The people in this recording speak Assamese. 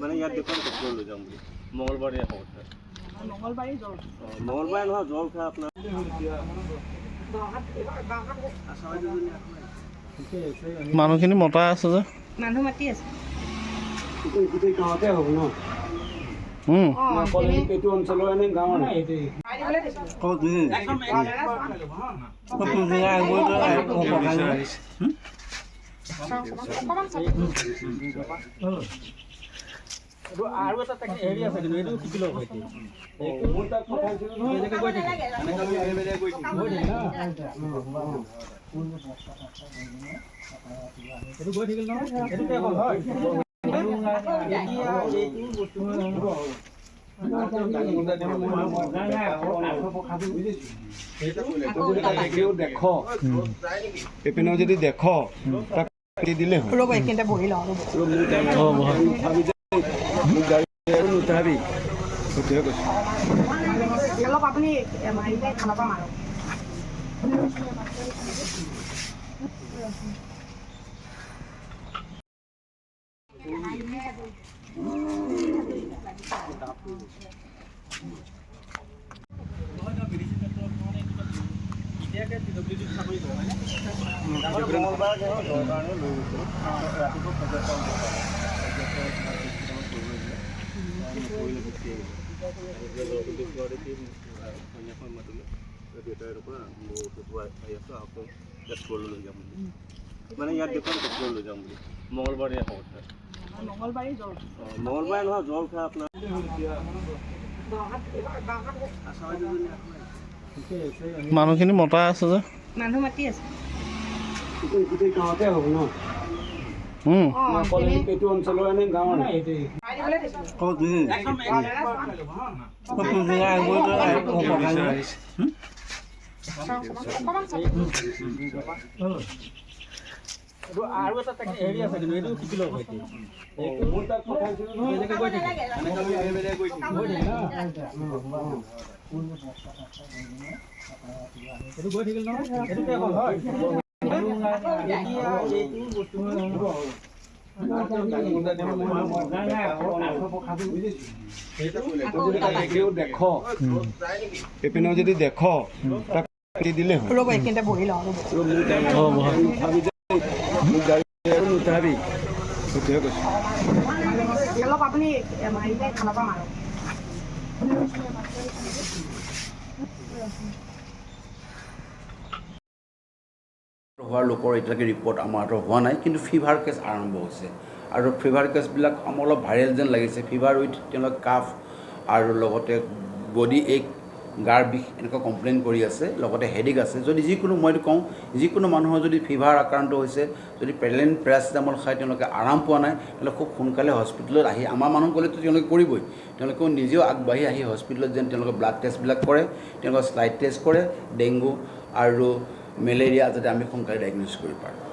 মানে ইয়াত দেখুন পেট্ৰল লৈ যাম বুলি মঙ্গলবাৰে খবৰটা মঙ্গলবাৰে নহয় জল খাই আপোনাৰ মানুহখিনি মতা আছে যে মানুহ মাতি আছে গোটেই গাঁৱতে হ'ব ন এইটো অঞ্চলৰ এনে গাঁও আৰু এটা হেৰি আছে কিন্তু এইটো শিকি লওক এতিয়া মোৰ তাক পঠাইছিলোঁ এনেকৈ গৈ থাকে এইটো গৈ থাকিল নহয় এইটোতে হ'ল হয় এতিয়া এইটো বস্তু দেখ এইপিনেও যদি দেখ তাক দিলে ৰ'ব এইখিনিতে বহি লওঁ নুঠাবি সেইটোৱে কৈছোঁ অলপ আপুনি খানা পাম আৰু মানে ইয়াত দেখুন পেট্ৰল লৈ যাম বুলি মঙ্গলবাৰে খবৰটা মঙ্গলবাৰে মঙ্গলবাৰে নহয় জল খাই আপোনাৰ মানুহখিনি মতা আছে যে মানুহ মাতি আছে গোটেই গাঁৱতে হ'ব ন এইটো অঞ্চলৰ এনে গাঁও আৰু এটা হেৰি আছে কিন্তু এইটো শিকি লওক এতিয়া মোৰ তাক পঠাইছিলোঁ নহয় এনেকৈ গৈ থাকে এইটো গৈ থাকিল নহয় এইটোতে হ'ল হয় এতিয়া এইটো বস্তু দেখ এইপিনেও যদি দেখ তাক দিলে ৰ'ব এইখিনিতে বহি লওঁ নুঠাবি সেইটোৱে কৈছোঁ অলপ আপুনি খানা পাম আৰু হোৱাৰ লোকৰ এতিয়ালৈকে ৰিপৰ্ট আমাৰ হাতত হোৱা নাই কিন্তু ফিভাৰ কেছ আৰম্ভ হৈছে আৰু ফিভাৰ কেছবিলাক আমাৰ অলপ ভাইৰেল যেন লাগিছে ফিভাৰ উইথ তেওঁলোক কাফ আৰু লগতে বডি এক গাৰ বিষ এনেকুৱা কমপ্লেইন কৰি আছে লগতে হেডেক আছে যদি যিকোনো মই কওঁ যিকোনো মানুহৰ যদি ফিভাৰ আক্ৰান্ত হৈছে যদি পেৰাচিটামল খাই তেওঁলোকে আৰাম পোৱা নাই তেওঁলোকে খুব সোনকালে হস্পিটেলত আহি আমাৰ মানুহ গ'লেতো তেওঁলোকে কৰিবই তেওঁলোকেও নিজেও আগবাঢ়ি আহি হস্পিটেলত যেন তেওঁলোকে ব্লাড টেষ্টবিলাক কৰে তেওঁলোকে শ্লাইড টেষ্ট কৰে ডেংগু আৰু মেলেৰিয়া যাতে আমি সোনকালে ডায়েগন'চিছ কৰিব পাৰোঁ